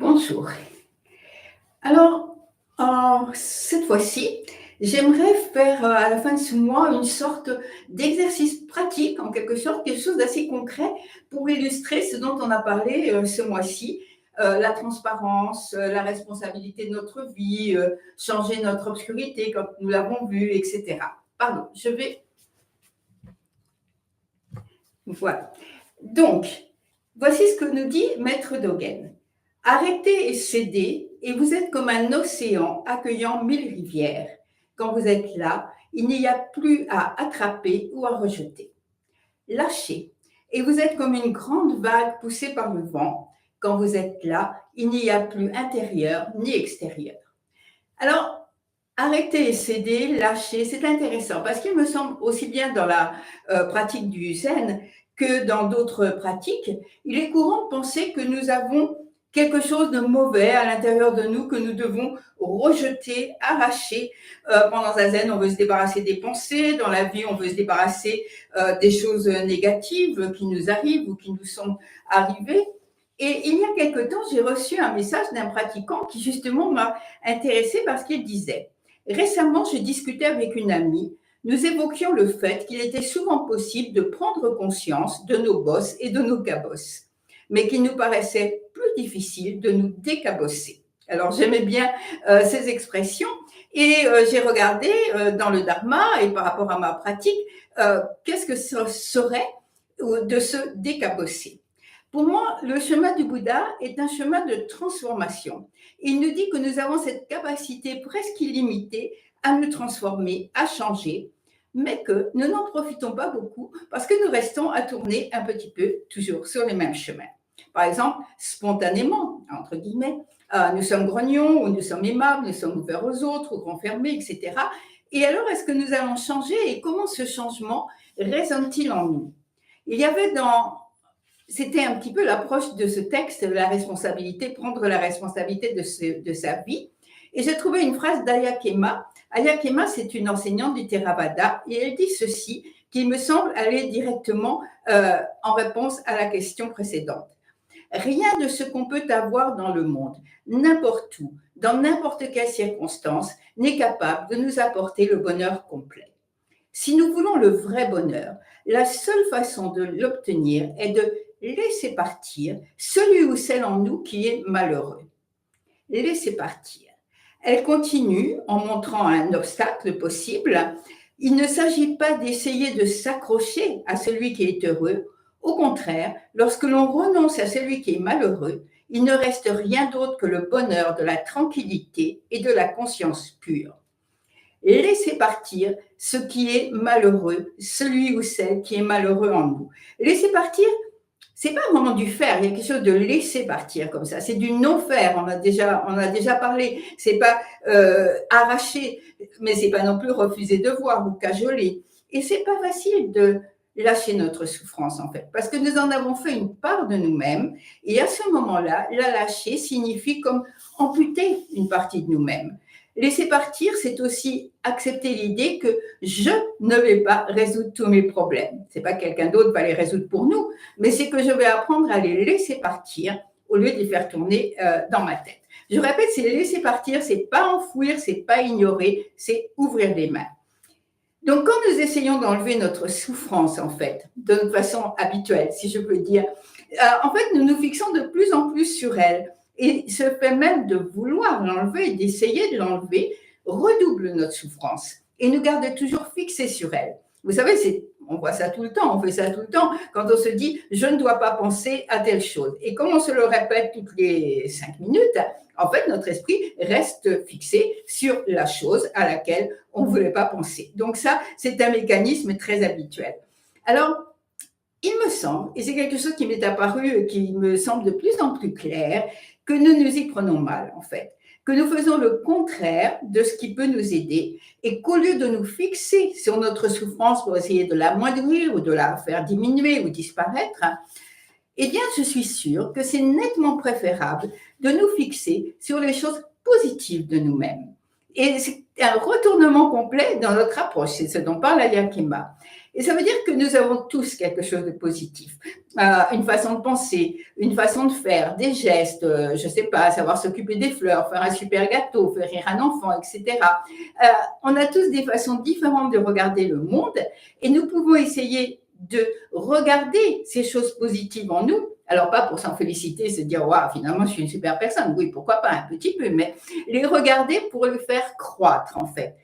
Bonjour. Alors, cette fois-ci, j'aimerais faire à la fin de ce mois une sorte d'exercice pratique, en quelque sorte, quelque chose d'assez concret pour illustrer ce dont on a parlé ce mois-ci, la transparence, la responsabilité de notre vie, changer notre obscurité comme nous l'avons vu, etc. Pardon, je vais. Voilà. Donc, voici ce que nous dit Maître Dogen. Arrêtez et cédez, et vous êtes comme un océan accueillant 1000 rivières. Quand vous êtes là, il n'y a plus à attraper ou à rejeter. Lâchez, et vous êtes comme une grande vague poussée par le vent. Quand vous êtes là, il n'y a plus intérieur ni extérieur. Alors, arrêter et céder, lâcher, c'est intéressant parce qu'il me semble aussi bien dans la pratique du zen que dans d'autres pratiques, il est courant de penser que nous avons quelque chose de mauvais à l'intérieur de nous que nous devons rejeter, arracher. Pendant un zen, on veut se débarrasser des pensées. Dans la vie, on veut se débarrasser des choses négatives qui nous arrivent ou qui nous sont arrivées. Et il y a quelque temps, j'ai reçu un message d'un pratiquant qui justement m'a intéressée parce qu'il disait « Récemment, je discutais avec une amie. Nous évoquions le fait qu'il était souvent possible de prendre conscience de nos bosses et de nos cabosses, mais qu'il nous paraissait plus difficile de nous décabosser. » Alors, j'aimais bien ces expressions et j'ai regardé dans le Dharma et par rapport à ma pratique, qu'est-ce que ça serait de se décabosser. Pour moi, le chemin du Bouddha est un chemin de transformation. Il nous dit que nous avons cette capacité presque illimitée à nous transformer, à changer, mais que nous n'en profitons pas beaucoup parce que nous restons à tourner un petit peu toujours sur les mêmes chemins. Par exemple, spontanément, entre guillemets, nous sommes grognons, ou nous sommes aimables, nous sommes ouverts aux autres, ou renfermés, etc. Et alors, est-ce que nous allons changer et comment ce changement résonne-t-il en nous? Il y avait c'était un petit peu l'approche de ce texte, la responsabilité, prendre la responsabilité de sa vie. Et j'ai trouvé une phrase d'Ayakema. Ayakema, c'est une enseignante du Theravada, et elle dit ceci, qui me semble aller directement en réponse à la question précédente. Rien de ce qu'on peut avoir dans le monde, n'importe où, dans n'importe quelle circonstance, n'est capable de nous apporter le bonheur complet. Si nous voulons le vrai bonheur, la seule façon de l'obtenir est de laisser partir celui ou celle en nous qui est malheureux. Laisser partir. Elle continue en montrant un obstacle possible. Il ne s'agit pas d'essayer de s'accrocher à celui qui est heureux. Au contraire, lorsque l'on renonce à celui qui est malheureux, il ne reste rien d'autre que le bonheur de la tranquillité et de la conscience pure. Laissez partir ce qui est malheureux, celui ou celle qui est malheureux en nous. Laissez partir, c'est pas un moment du faire, il y a quelque chose de laisser partir comme ça, c'est du non-faire, on a déjà parlé, c'est pas arracher, mais c'est pas non plus refuser de voir ou cajoler. Et c'est pas facile de lâcher notre souffrance en fait, parce que nous en avons fait une part de nous-mêmes, et à ce moment-là, la lâcher signifie comme amputer une partie de nous-mêmes. Laisser partir, c'est aussi accepter l'idée que je ne vais pas résoudre tous mes problèmes. C'est pas quelqu'un d'autre va les résoudre pour nous, mais c'est que je vais apprendre à les laisser partir au lieu de les faire tourner dans ma tête. Je répète, c'est les laisser partir, c'est pas enfouir, c'est pas ignorer, c'est ouvrir les mains. Donc, quand nous essayons d'enlever notre souffrance, en fait, de façon habituelle, si je peux dire, en fait, nous nous fixons de plus en plus sur elle. Et ce fait même de vouloir l'enlever, d'essayer de l'enlever, redouble notre souffrance et nous garde toujours fixés sur elle. Vous savez, on voit ça tout le temps, on fait ça tout le temps, quand on se dit « je ne dois pas penser à telle chose ». Et comme on se le répète toutes les 5 minutes, en fait, notre esprit reste fixé sur la chose à laquelle on ne voulait pas penser. Donc ça, c'est un mécanisme très habituel. Alors, il me semble, et c'est quelque chose qui m'est apparu, qui me semble de plus en plus clair, que nous nous y prenons mal, en fait, que nous faisons le contraire de ce qui peut nous aider et qu'au lieu de nous fixer sur notre souffrance pour essayer de l'amoindrir ou de la faire diminuer ou disparaître, eh bien, je suis sûre que c'est nettement préférable de nous fixer sur les choses positives de nous-mêmes. Et c'est un retournement complet dans notre approche, c'est ce dont parle Ayakema. Et ça veut dire que nous avons tous quelque chose de positif. Une façon de penser, une façon de faire, des gestes, je ne sais pas, savoir s'occuper des fleurs, faire un super gâteau, faire rire un enfant, etc. On a tous des façons différentes de regarder le monde et nous pouvons essayer de regarder ces choses positives en nous. Alors, pas pour s'en féliciter, se dire, waouh, finalement, je suis une super personne. Oui, pourquoi pas, un petit peu, mais les regarder pour le faire croître, en fait.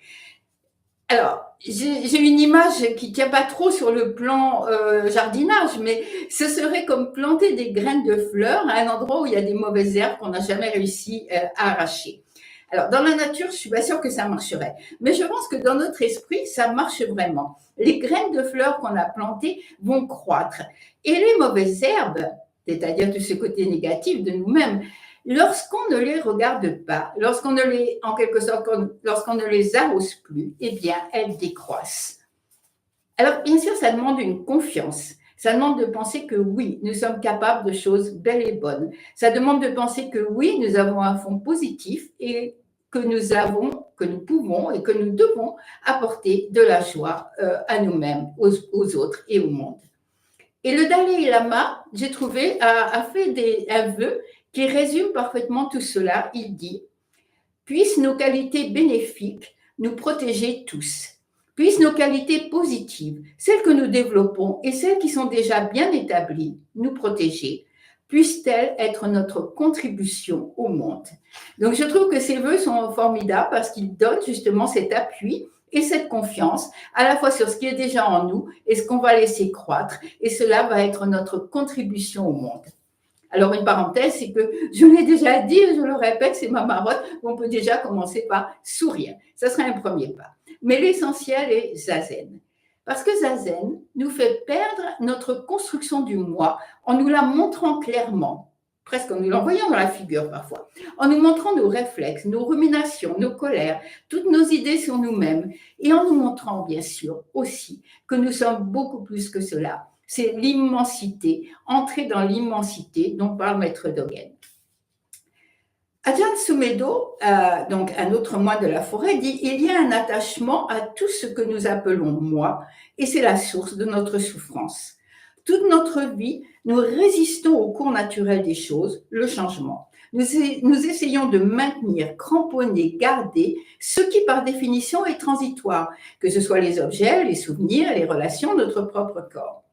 Alors, j'ai une image qui ne tient pas trop sur le plan jardinage, mais ce serait comme planter des graines de fleurs à un endroit où il y a des mauvaises herbes qu'on n'a jamais réussi à arracher. Alors, dans la nature, je ne suis pas sûre que ça marcherait, mais je pense que dans notre esprit, ça marche vraiment. Les graines de fleurs qu'on a plantées vont croître. Et les mauvaises herbes, c'est-à-dire tout ce côté négatif de nous-mêmes, lorsqu'on ne les regarde pas, lorsqu'on ne les, en quelque sorte, lorsqu'on ne les arrose plus, eh bien, elles décroissent. Alors, bien sûr, ça demande une confiance. Ça demande de penser que oui, nous sommes capables de choses belles et bonnes. Ça demande de penser que oui, nous avons un fond positif et que nous pouvons et que nous devons apporter de la joie à nous-mêmes, aux autres et au monde. Et le Dalai Lama, j'ai trouvé, a fait un vœu qui résume parfaitement tout cela. Il dit « Puissent nos qualités bénéfiques nous protéger tous. Puissent nos qualités positives, celles que nous développons et celles qui sont déjà bien établies, nous protéger. Puissent-elles être notre contribution au monde. » Donc, je trouve que ces vœux sont formidables parce qu'ils donnent justement cet appui et cette confiance, à la fois sur ce qui est déjà en nous et ce qu'on va laisser croître. Et cela va être notre contribution au monde. Alors, une parenthèse, c'est que je l'ai déjà dit, je le répète, c'est ma marotte, on peut déjà commencer par sourire. Ça serait un premier pas. Mais l'essentiel est Zazen. Parce que Zazen nous fait perdre notre construction du moi en nous la montrant clairement, presque en nous l'envoyant dans la figure parfois, en nous montrant nos réflexes, nos ruminations, nos colères, toutes nos idées sur nous-mêmes, et en nous montrant bien sûr aussi que nous sommes beaucoup plus que cela. C'est l'immensité, entrer dans l'immensité dont parle Maître Dogen. Ajahn Sumedho, donc un autre moine de la forêt, dit « Il y a un attachement à tout ce que nous appelons moi, et c'est la source de notre souffrance. Toute notre vie, nous résistons au cours naturel des choses, le changement. Nous essayons de maintenir, cramponner, garder ce qui par définition est transitoire, que ce soit les objets, les souvenirs, les relations, notre propre corps.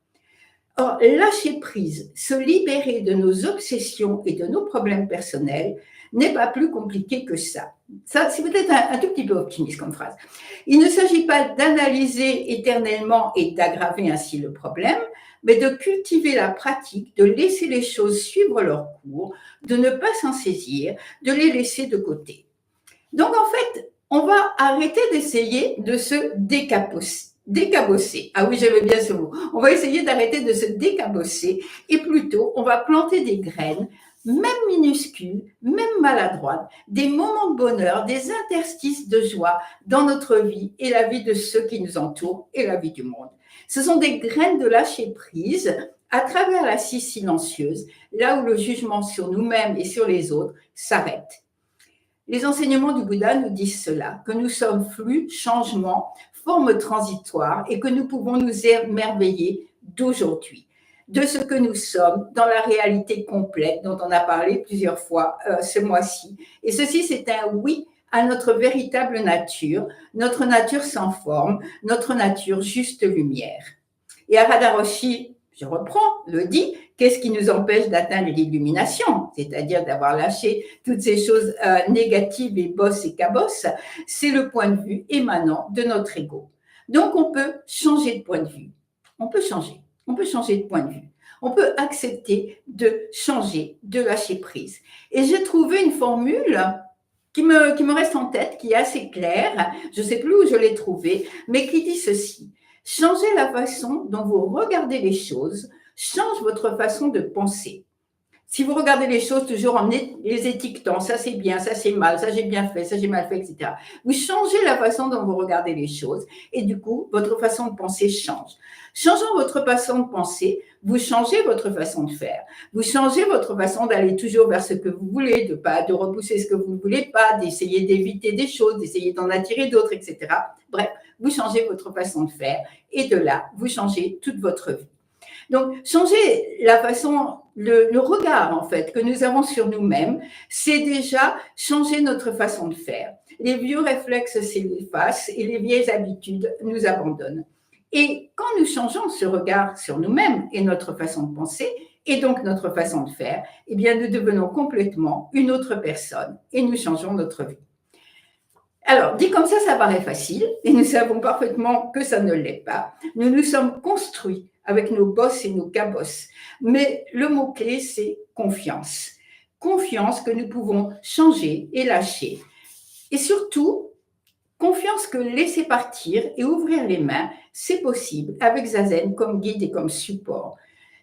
Or, lâcher prise, se libérer de nos obsessions et de nos problèmes personnels n'est pas plus compliqué que ça. Ça, c'est peut-être un tout petit peu optimiste comme phrase. Il ne s'agit pas d'analyser éternellement et d'aggraver ainsi le problème, mais de cultiver la pratique, de laisser les choses suivre leur cours, de ne pas s'en saisir, de les laisser de côté. Donc, en fait, on va arrêter d'essayer de se décabosser. Ah oui, j'aimais bien ce mot. On va essayer d'arrêter de se décabosser et plutôt, on va planter des graines, même minuscules, même maladroites, des moments de bonheur, des interstices de joie dans notre vie et la vie de ceux qui nous entourent et la vie du monde. Ce sont des graines de lâcher prise à travers l'assise silencieuse, là où le jugement sur nous-mêmes et sur les autres s'arrête. Les enseignements du Bouddha nous disent cela, que nous sommes flux, changements, formes transitoires et que nous pouvons nous émerveiller d'aujourd'hui, de ce que nous sommes dans la réalité complète dont on a parlé plusieurs fois ce mois-ci. Et ceci, c'est un oui à notre véritable nature, notre nature sans forme, notre nature juste lumière. Et Arada Roshi, je reprends, le dit, qu'est-ce qui nous empêche d'atteindre l'illumination, c'est-à-dire d'avoir lâché toutes ces choses négatives et bosses et cabosses, c'est le point de vue émanant de notre ego. Donc, on peut changer de point de vue. On peut changer de point de vue. On peut accepter de changer, de lâcher prise. Et j'ai trouvé une formule qui me reste en tête, qui est assez claire, je ne sais plus où je l'ai trouvée, mais qui dit ceci. Changez la façon dont vous regardez les choses, change votre façon de penser. Si vous regardez les choses toujours en les étiquetant, ça c'est bien, ça c'est mal, ça j'ai bien fait, ça j'ai mal fait, etc. Vous changez la façon dont vous regardez les choses et du coup, votre façon de penser change. Changeant votre façon de penser, vous changez votre façon de faire. Vous changez votre façon d'aller toujours vers ce que vous voulez, de repousser ce que vous ne voulez pas, d'essayer d'éviter des choses, d'essayer d'en attirer d'autres, etc. Bref, vous changez votre façon de faire et de là, vous changez toute votre vie. Donc, changer la façon, le regard en fait que nous avons sur nous-mêmes, c'est déjà changer notre façon de faire. Les vieux réflexes s'effacent et les vieilles habitudes nous abandonnent. Et quand nous changeons ce regard sur nous-mêmes et notre façon de penser, et donc notre façon de faire, eh bien, nous devenons complètement une autre personne et nous changeons notre vie. Alors, dit comme ça paraît facile et nous savons parfaitement que ça ne l'est pas. Nous nous sommes construits avec nos bosses et nos cabosses. Mais le mot-clé, c'est confiance. Confiance que nous pouvons changer et lâcher. Et surtout, confiance que laisser partir et ouvrir les mains, c'est possible avec Zazen comme guide et comme support.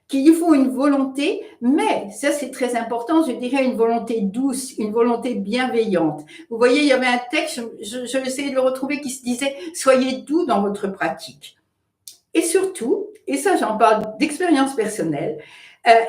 Qu'il faut une volonté, mais ça c'est très important, je dirais une volonté douce, une volonté bienveillante. Vous voyez, il y avait un texte, je vais essayer de le retrouver, qui se disait « Soyez doux dans votre pratique ». Et surtout, et ça j'en parle d'expérience personnelle,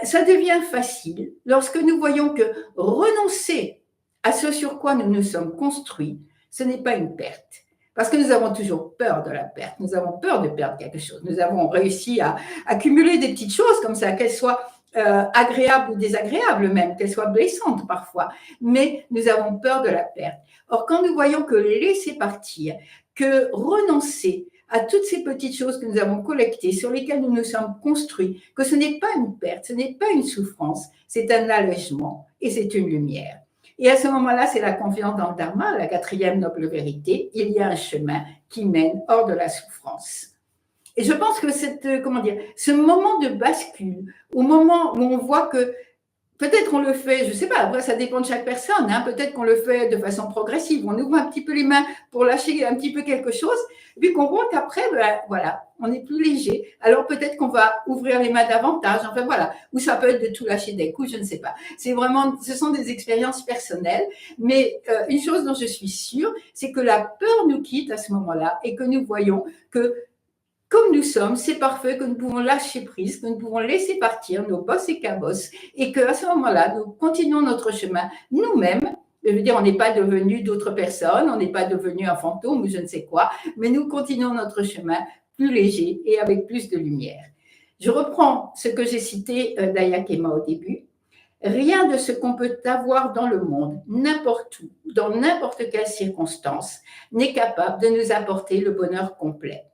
ça devient facile lorsque nous voyons que renoncer à ce sur quoi nous nous sommes construits, ce n'est pas une perte. Parce que nous avons toujours peur de la perte, nous avons peur de perdre quelque chose. Nous avons réussi à accumuler des petites choses comme ça, qu'elles soient agréables ou désagréables même, qu'elles soient blessantes parfois, mais nous avons peur de la perte. Or, quand nous voyons que laisser partir, que renoncer à toutes ces petites choses que nous avons collectées, sur lesquelles nous nous sommes construits, que ce n'est pas une perte, ce n'est pas une souffrance, c'est un allègement et c'est une lumière. Et à ce moment-là, c'est la confiance dans le dharma, la quatrième noble vérité. Il y a un chemin qui mène hors de la souffrance. Et je pense que ce moment de bascule, au moment où on voit que peut-être on le fait, je ne sais pas, après ça dépend de chaque personne, hein, peut-être qu'on le fait de façon progressive, on ouvre un petit peu les mains pour lâcher un petit peu quelque chose, puis qu'on voit qu'après, voilà, on est plus léger. Alors peut-être qu'on va ouvrir les mains davantage, enfin voilà, ou ça peut être de tout lâcher d'un coup, je ne sais pas. C'est vraiment, ce sont des expériences personnelles, mais une chose dont je suis sûre, c'est que la peur nous quitte à ce moment-là et que nous voyons que comme nous sommes, c'est parfait, que nous pouvons lâcher prise, que nous pouvons laisser partir nos bosses et cabosses et qu'à ce moment-là, nous continuons notre chemin nous-mêmes. Je veux dire, on n'est pas devenu d'autres personnes, on n'est pas devenu un fantôme ou je ne sais quoi, mais nous continuons notre chemin plus léger et avec plus de lumière. Je reprends ce que j'ai cité d'Ayakema au début. Rien de ce qu'on peut avoir dans le monde, n'importe où, dans n'importe quelle circonstance, n'est capable de nous apporter le bonheur complet.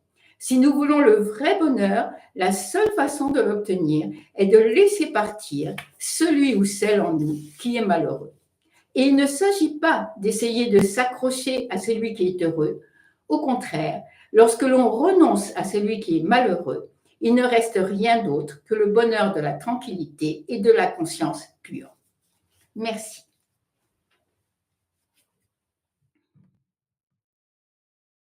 Si nous voulons le vrai bonheur, la seule façon de l'obtenir est de laisser partir celui ou celle en nous qui est malheureux. Et il ne s'agit pas d'essayer de s'accrocher à celui qui est heureux. Au contraire, lorsque l'on renonce à celui qui est malheureux, il ne reste rien d'autre que le bonheur de la tranquillité et de la conscience pure. Merci.